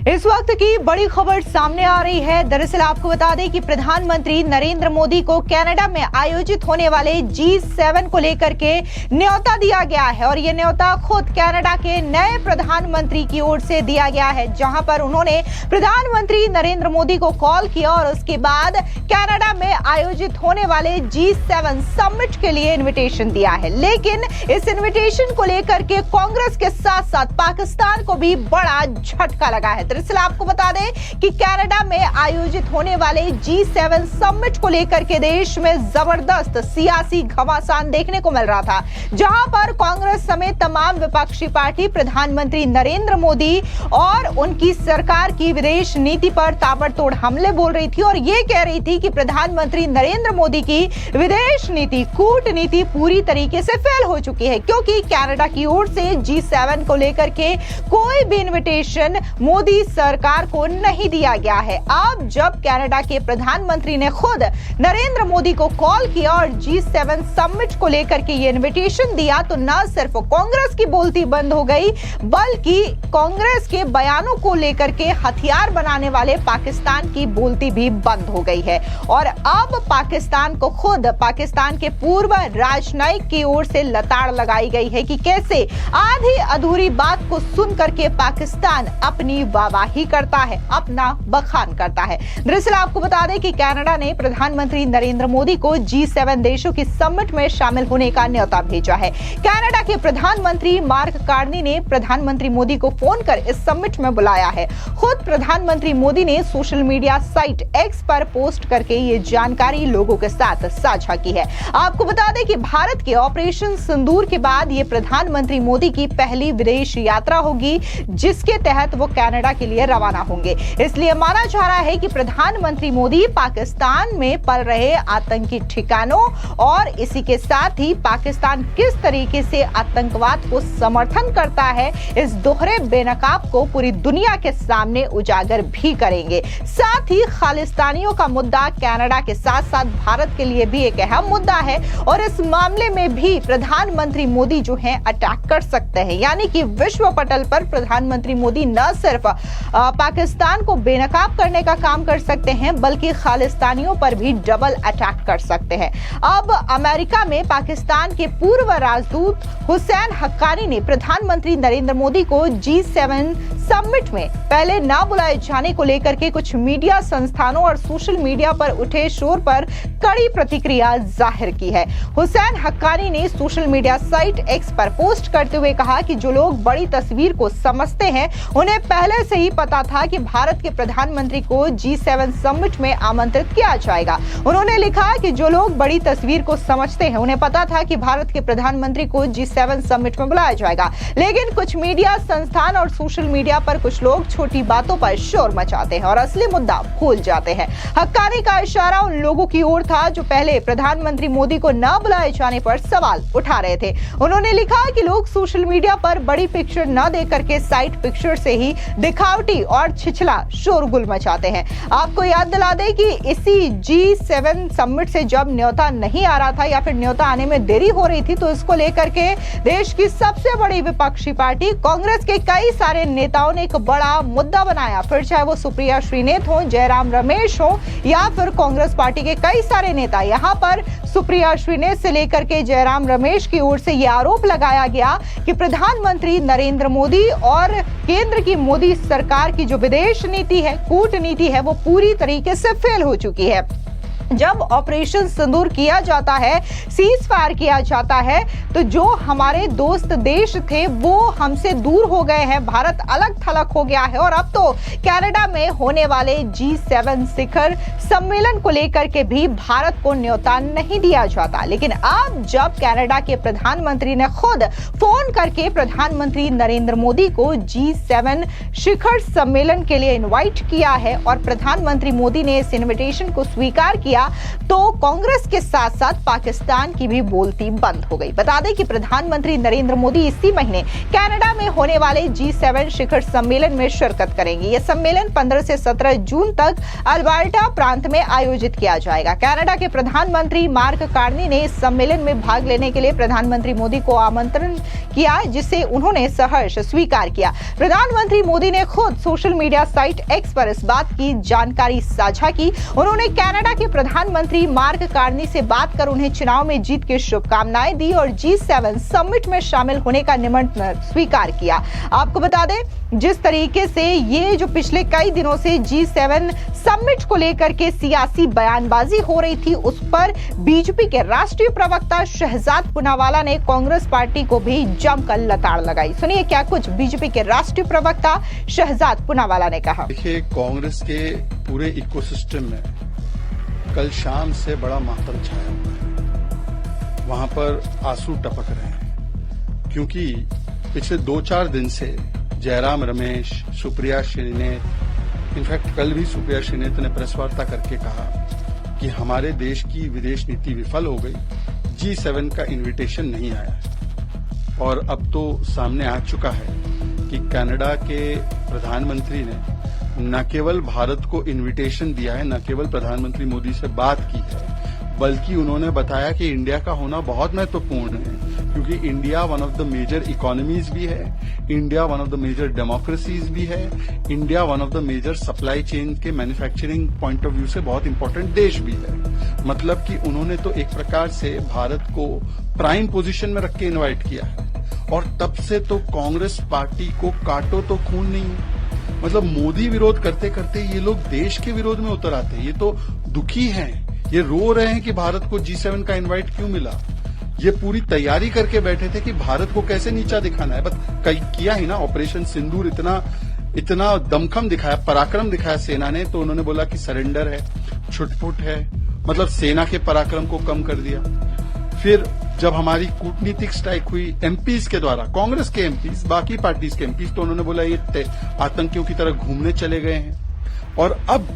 इस वक्त की बड़ी खबर सामने आ रही है। दरअसल आपको बता दें कि प्रधानमंत्री नरेंद्र मोदी को कनाडा में आयोजित होने वाले G7 को लेकर के न्योता दिया गया है और ये न्योता खुद कनाडा के नए प्रधानमंत्री की ओर से दिया गया है, जहां पर उन्होंने प्रधानमंत्री नरेंद्र मोदी को कॉल किया और उसके बाद कनाडा में आयोजित होने वाले G7 समिट के लिए इन्विटेशन दिया है। लेकिन इस इन्विटेशन को लेकर के कांग्रेस के साथ साथ पाकिस्तान को भी बड़ा झटका लगा है। दरअसल आपको बता दें कि कनाडा में आयोजित होने वाले G7 समिट को लेकर के देश में जबरदस्त सियासी घमासान देखने को मिल रहा था, जहां पर कांग्रेस समेत तमाम विपक्षी पार्टी प्रधानमंत्री नरेंद्र मोदी और उनकी सरकार की विदेश नीति पर ताबड़तोड़ हमले बोल रही थी और ये कह रही थी कि प्रधानमंत्री नरेंद्र मोदी की विदेश नीति, कूटनीति पूरी तरीके से फेल हो चुकी है, क्योंकि कनाडा की ओर से G7 को लेकर के कोई भी इन्विटेशन मोदी सरकार को नहीं दिया गया है। अब जब कनाडा के प्रधानमंत्री ने खुद नरेंद्र मोदी को कॉल किया और G7 समिट को लेकर के ये इन्विटेशन दिया, तो न सिर्फ कांग्रेस की बोलती बंद हो गई, बल्कि कांग्रेस के बयानों को लेकर के हथियार बनाने वाले पाकिस्तान की बोलती भी बंद हो गई है। और अब पाकिस्तान को खुद पाकिस्तान के पूर्व राजनयिक की ओर से लताड़ लगाई गई है कि कैसे आधी अधूरी बात को सुन करके पाकिस्तान अपनी वाहवाही करता है, अपना बखान करता है। दरअसल आपको बता दें कि कनाडा ने प्रधानमंत्री नरेंद्र मोदी को G7 देशों की समिट में शामिल होने का न्योता भेजा है। कनाडा के प्रधानमंत्री मार्क कार्नी ने प्रधानमंत्री मोदी को फोन कर इस समिट में बुलाया है। खुद प्रधानमंत्री मोदी ने सोशल मीडिया साइट X पर पोस्ट करके ये जानकारी लोगों के साथ साझा की है। आपको बता दें कि भारत के ऑपरेशन सिंदूर के बाद ये प्रधानमंत्री मोदी की पहली विदेश यात्रा होगी, जिसके तहत वो कनाडा के लिए रवाना होंगे। इसलिए माना जा रहा है कि प्रधानमंत्री मोदी पाकिस्तान में पल रहे आतंकी ठिकानों और इसी के साथ ही पाकिस्तान किस तरीके से आतंकवाद को समर्थन करता है, इस दोहरे बेनकाब को पूरी दुनिया के सामने उजागर भी करेंगे। साथ ही खालिस्तानियों का मुद्दा कनाडा के साथ साथ भारत के लिए भी एक अहम मुद्दा है और इस मामले में भी प्रधानमंत्री मोदी जो है अटैक कर सकते हैं, यानी कि विश्व पटल पर प्रधानमंत्री मोदी न सिर्फ पाकिस्तान को बेनकाब करने का काम कर सकते हैं, बल्कि खालिस्तानियों पर भी डबल अटैक कर सकते हैं। अब अमेरिका में पाकिस्तान के पूर्व राजदूत हुसैन हक्कानी ने प्रधानमंत्री नरेंद्र मोदी को G7 समिट में पहले ना बुलाए जाने को लेकर के कुछ मीडिया संस्थानों और सोशल मीडिया पर उठे शोर पर कड़ी प्रतिक्रिया जाहिर की है। हुसैन हक्कानी ने सोशल मीडिया साइट X पर पोस्ट करते हुए कहा कि जो लोग बड़ी तस्वीर को समझते हैं, उन्हें पहले से ही पता था कि भारत के प्रधानमंत्री को G7 समिट में आमंत्रित किया जाएगा। उन्होंने लिखा कि जो लोग बड़ी तस्वीर को समझते हैं, उन्हें पता था कि भारत के प्रधानमंत्री को G7 समिट में बुलाया जाएगा, लेकिन कुछ मीडिया संस्थान और सोशल मीडिया पर कुछ लोग छोटी बातों पर शोर मचाते हैं और असली मुद्दा भूल जाते हैं। हक्कानी का इशारा उन लोगों की ओर था जो पहले प्रधानमंत्री मोदी को न बुलाए जाने पर सवाल उठा रहे थे। उन्होंने लिखा कि लोग सोशल मीडिया पर बड़ी पिक्चर न दे करके साइड पिक्चर से ही दिखावटी और छिछला शोरगुल मचाते हैं। आपको याद दिला दें कि इसी G7 समिट से जब न्योता नहीं आ रहा था या फिर न्योता आने में देरी हो रही थी, तो इसको लेकर के देश की सबसे बड़ी विपक्षी पार्टी कांग्रेस के कई सारे नेताओं ने एक बड़ा मुद्दा बनाया, फिर चाहे वो सुप्रिया श्रीनेत हो, जयराम रमेश हो या फिर कांग्रेस पार्टी के कई सारे नेता। यहाँ पर सुप्रिया श्रीनेत से लेकर के जयराम रमेश की ओर से यह आरोप लगाया गया कि प्रधानमंत्री नरेंद्र मोदी और केंद्र की मोदी सरकार की जो विदेश नीति है, कूटनीति है, वो पूरी तरीके से फेल हो चुकी है। जब ऑपरेशन सिंदूर किया जाता है, सीज फायर किया जाता है, तो जो हमारे दोस्त देश थे वो हमसे दूर हो गए हैं, भारत अलग थलग हो गया है और अब तो कनाडा में होने वाले G7 शिखर सम्मेलन को लेकर के भी भारत को न्योता नहीं दिया जाता। लेकिन अब जब कनाडा के प्रधानमंत्री ने खुद फोन करके प्रधानमंत्री नरेंद्र मोदी को G7 शिखर सम्मेलन के लिए इनवाइट किया है और प्रधानमंत्री मोदी ने इस इनविटेशन को स्वीकार किया, किया तो कांग्रेस के साथ साथ पाकिस्तान की भी बोलती बंद हो गई। बता दें कि प्रधानमंत्री नरेंद्र मोदी इसी महीने कनाडा में होने वाले G7 शिखर सम्मेलन में शिरकत करेंगे। यह सम्मेलन 15 से 17 जून तक अल्बर्टा प्रांत में आयोजित किया जाएगा। कनाडा के प्रधानमंत्री मार्क कार्नी ने इस सम्मेलन में भाग लेने के लिए प्रधानमंत्री मोदी को आमंत्रण किया, जिसे उन्होंने सहर्ष स्वीकार किया। प्रधानमंत्री मोदी ने खुद सोशल मीडिया साइट एक्स पर इस बात की जानकारी साझा की। उन्होंने कनाडा के प्रधानमंत्री मार्क कार्नी से बात कर उन्हें चुनाव में जीत की शुभकामनाएं दी और G7 समिट में शामिल होने का निमंत्रण स्वीकार किया। आपको बता दें, जिस तरीके से ये जो पिछले कई दिनों से G7 समिट को लेकर के सियासी बयानबाजी हो रही थी, उस पर बीजेपी के राष्ट्रीय प्रवक्ता शहजाद पूनावाला ने कांग्रेस पार्टी को भी जमकर लताड़ लगाई। सुनिए क्या कुछ बीजेपी के राष्ट्रीय प्रवक्ता शहजाद पूनावाला ने कहा। देखिए, कांग्रेस के पूरे इकोसिस्टम में कल शाम से बड़ा मातम छाया हुआ है। वहां पर आंसू टपक रहे हैं क्योंकि पिछले 2-4 दिन से जयराम रमेश, सुप्रिया श्रीनेत, इनफैक्ट कल भी सुप्रिया श्रीनेत ने प्रेस वार्ता करके कहा कि हमारे देश की विदेश नीति विफल हो गई, G7 का इनविटेशन नहीं आया। और अब तो सामने आ चुका है कि कनाडा के प्रधानमंत्री ने न केवल भारत को इनविटेशन दिया है, न केवल प्रधानमंत्री मोदी से बात की है, बल्कि उन्होंने बताया कि इंडिया का होना बहुत महत्वपूर्ण है, क्योंकि India one of the major economies भी है, India one of the major democracies भी है, India one of the major supply chain के मैन्युफैक्चरिंग पॉइंट ऑफ व्यू से बहुत इंपॉर्टेंट देश भी है। मतलब कि उन्होंने तो एक प्रकार से भारत को प्राइम पोजीशन में रख के इन्वाइट किया है। और तब से तो कांग्रेस पार्टी को काटो तो खून नहीं है। मतलब मोदी विरोध करते करते ये लोग देश के विरोध में उतर आते हैं। ये तो दुखी हैं, ये रो रहे हैं कि भारत को G7 का इनवाइट क्यों मिला। ये पूरी तैयारी करके बैठे थे कि भारत को कैसे नीचा दिखाना है। बस किया ही ना, ऑपरेशन सिंदूर इतना दमखम दिखाया, पराक्रम दिखाया सेना ने, तो उन्होंने बोला कि सरेंडर है, छुटपुट है, मतलब सेना के पराक्रम को कम कर दिया। फिर जब हमारी कूटनीतिक स्ट्राइक हुई एमपीज के द्वारा, कांग्रेस के एमपीज, बाकी पार्टीज के एमपीज, तो उन्होंने बोला ये आतंकियों की तरह घूमने चले गए हैं। और अब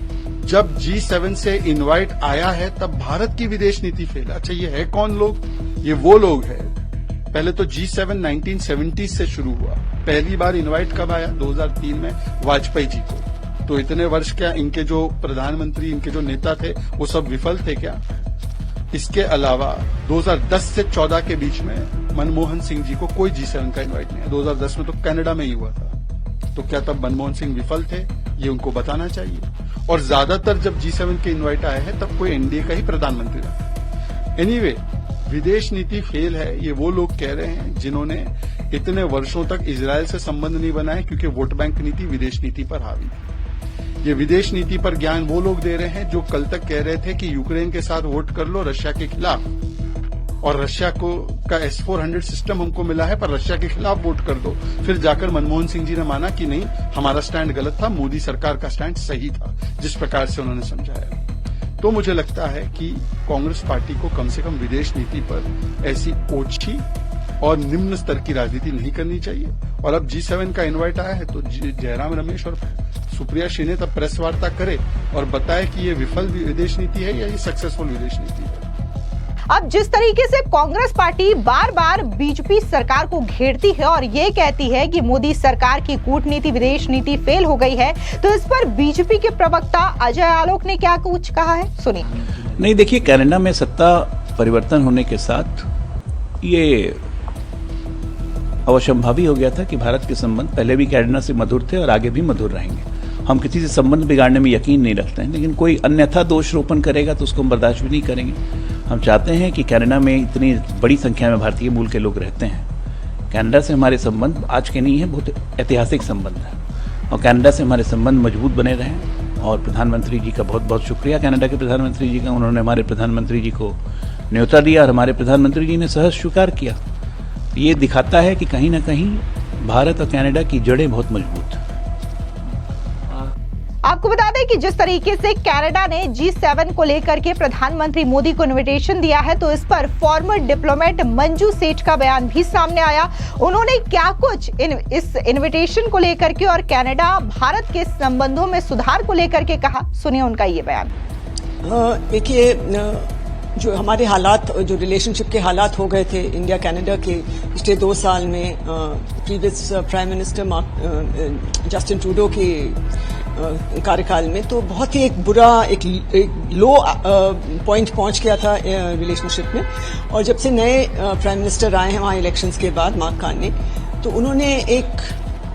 जब G7 से इनवाइट आया है तब भारत की विदेश नीति फेल। अच्छा, ये है कौन लोग? ये वो लोग हैं। पहले तो G7 1970 से शुरू हुआ। पहली बार इनवाइट कब आया? 2003 में वाजपेयी जी को। तो इतने वर्ष क्या इनके जो प्रधानमंत्री, इनके जो नेता थे, वो सब विफल थे क्या? इसके अलावा 2010 से 14 के बीच में मनमोहन सिंह जी को कोई G7 का इनवाइट नहीं है। 2010 में तो कनाडा में ही हुआ था। तो क्या तब मनमोहन सिंह विफल थे? ये उनको बताना चाहिए। और ज्यादातर जब G7 के इनवाइट आए हैं तब कोई एनडीए का ही प्रधानमंत्री रहा। एनीवे, विदेश नीति फेल है, ये वो लोग कह रहे हैं जिन्होंने इतने वर्षों तक इजरायल से संबंध नहीं बनाए, क्योंकि वोट बैंक नीति विदेश नीति पर हावी थी। ये विदेश नीति पर ज्ञान वो लोग दे रहे हैं जो कल तक कह रहे थे कि यूक्रेन के साथ वोट कर लो रशिया के खिलाफ, और रशिया को का S-400 सिस्टम हमको मिला है, पर रशिया के खिलाफ वोट कर दो। फिर जाकर मनमोहन सिंह जी ने माना कि नहीं, हमारा स्टैंड गलत था, मोदी सरकार का स्टैंड सही था, जिस प्रकार से उन्होंने समझाया। तो मुझे लगता है कि कांग्रेस पार्टी को कम से कम विदेश नीति पर ऐसी ओछी और निम्न स्तर की राजनीति नहीं करनी चाहिए। और अब G7 का इनवाइट आया है तो जयराम रमेश और सुप्रिया श्रीनेत अब प्रेस वार्ता करे और बताए कि ये विफल विदेश नीति है या ये सक्सेसफुल विदेश नीति है। अब जिस तरीके से कांग्रेस पार्टी बार बार बीजेपी सरकार को घेरती है और ये कहती है कि मोदी सरकार की कूटनीति, विदेश नीति फेल हो गई है, तो इस पर बीजेपी के प्रवक्ता अजय आलोक ने क्या कुछ कहा है, सुनिए। नहीं, देखिए, कनाडा में सत्ता परिवर्तन होने के साथ ये अवश्यंभावी हो गया था कि भारत के संबंध पहले भी कनाडा से मधुर थे और आगे भी मधुर रहेंगे। हम किसी से संबंध बिगाड़ने में यकीन नहीं रखते हैं, लेकिन कोई अन्यथा दोष रोपण करेगा तो उसको हम बर्दाश्त भी नहीं करेंगे। हम चाहते हैं कि कनाडा में इतनी बड़ी संख्या में भारतीय मूल के लोग रहते हैं। कनाडा से हमारे संबंध आज के नहीं है, बहुत ऐतिहासिक संबंध है, और कनाडा से हमारे संबंध मजबूत बने रहें। और प्रधानमंत्री जी का बहुत बहुत शुक्रिया, कनाडा के प्रधानमंत्री जी का। उन्होंने हमारे प्रधानमंत्री जी को न्योता दिया और हमारे प्रधानमंत्री जी ने सहज स्वीकार किया। ये दिखाता है कि कहीं ना कहीं भारत और कनाडा की जड़ें बहुत मजबूत हैं। आपको बता दें कि जिस तरीके से कनाडा ने G7 को लेकर के प्रधानमंत्री मोदी को इनविटेशन दिया है, तो इस पर फॉर्मर डिप्लोमेट मंजू सेठ का बयान भी सामने आया। उन्होंने क्या कुछ इस इनविटेशन को लेकर के और कनाडा भारत के संबंधों में सुधार को लेकर के कहा, सुनिए उनका ये बयान। देखिए, जो हमारे हालात, जो रिलेशनशिप के हालात हो गए थे इंडिया कनाडा के पिछले 2 साल में previous prime minister Justin Trudeau के कार्यकाल में, तो बहुत ही एक बुरा, एक लो पॉइंट पहुंच गया था रिलेशनशिप में। और जब से नए प्राइम मिनिस्टर आए हैं वहाँ इलेक्शंस के बाद, मार्क कार्नी, तो उन्होंने एक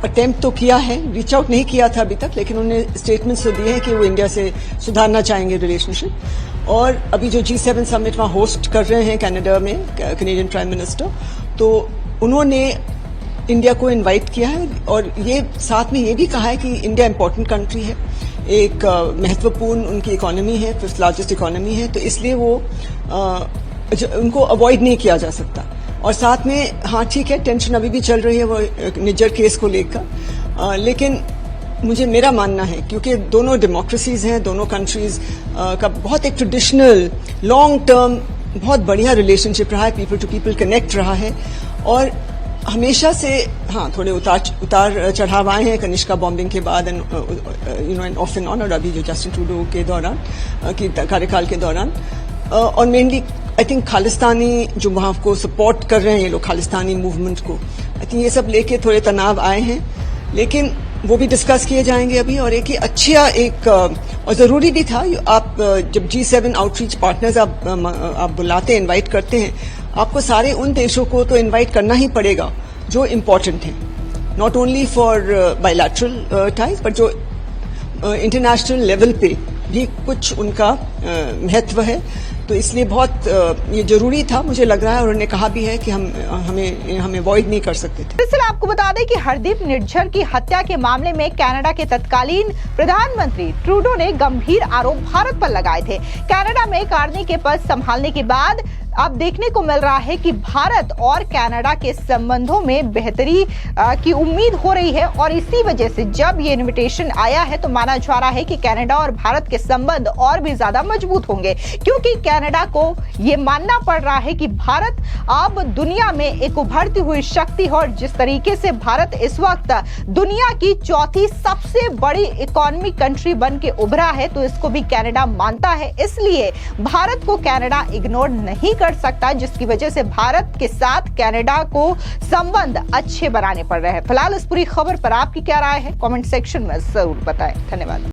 अटेम्प्ट तो किया है, रीच आउट नहीं किया था अभी तक, लेकिन उन्होंने स्टेटमेंट्स तो दिए हैं कि वो इंडिया से सुधारना चाहेंगे रिलेशनशिप। और अभी जो G7 समिट वहाँ होस्ट कर रहे हैं कनाडा में, कैनेडियन प्राइम मिनिस्टर, तो उन्होंने इंडिया को इनवाइट किया है और ये साथ में ये भी कहा है कि इंडिया इम्पोर्टेंट कंट्री है, एक महत्वपूर्ण उनकी इकोनॉमी है, 5th लार्जेस्ट इकोनॉमी है, तो इसलिए वो उनको अवॉइड नहीं किया जा सकता। और साथ में हाँ ठीक है, टेंशन अभी भी चल रही है वो निज्जर केस को लेकर, लेकिन मेरा मानना है, क्योंकि दोनों डेमोक्रेसीज हैं, दोनों कंट्रीज का बहुत एक ट्रेडिशनल लॉन्ग टर्म बहुत बढ़िया रिलेशनशिप रहा है, पीपल टू पीपल कनेक्ट रहा है, और हमेशा से हाँ थोड़े उतार चढ़ाव आए हैं कनिष्का बॉम्बिंग के बाद, एंड ऑफ एंड ऑन, और अभी जो जस्टिन ट्रूडो के दौरान की कार्यकाल के दौरान, और मेनली आई थिंक खालिस्तानी जो वहाँ को सपोर्ट कर रहे हैं ये लोग, खालिस्तानी मूवमेंट को, आई थिंक ये सब लेके थोड़े तनाव आए हैं, लेकिन वो भी डिस्कस किए जाएंगे अभी। और एक अच्छा और जरूरी भी था, आप जब G7 आउटरीच पार्टनर्स आप बुलाते हैं, इनवाइट करते हैं, आपको सारे उन देशों को तो इनवाइट करना ही पड़ेगा जो इम्पोर्टेंट हैं, not only for bilateral ties, but जो इंटरनेशनल लेवल पे भी कुछ उनका महत्व है। तो इसलिए बहुत ये जरूरी था, मुझे लग रहा है, और उन्होंने कहा भी है कि हमें अवॉइड नहीं कर सकते थे। दरअसल आपको बता दें कि हरदीप निज्जर की हत्या के मामले में कनाडा के तत्कालीन प्रधानमंत्री ट्रूडो ने गंभीर आरोप भारत पर लगाए थे। कनाडा में कार्नी के पद संभालने के बाद अब देखने को मिल रहा है कि भारत और कनाडा के संबंधों में बेहतरी की उम्मीद हो रही है, और इसी वजह से जब ये इनविटेशन आया है तो माना जा रहा है कि कनाडा और भारत के संबंध और भी ज्यादा मजबूत होंगे, क्योंकि कनाडा को ये मानना पड़ रहा है कि भारत अब दुनिया में एक उभरती हुई शक्ति है, और जिस तरीके से भारत इस वक्त दुनिया की 4थी सबसे बड़ी इकोनॉमिक कंट्री बन के उभरा है, तो इसको भी कनाडा मानता है। इसलिए भारत को कनाडा इग्नोर नहीं कर सकता, जिसकी वजह से भारत के साथ कनाडा को संबंध अच्छे बनाने पड़ रहे हैं। फिलहाल इस पूरी खबर पर आपकी क्या राय है, कमेंट सेक्शन में जरूर बताएं। धन्यवाद।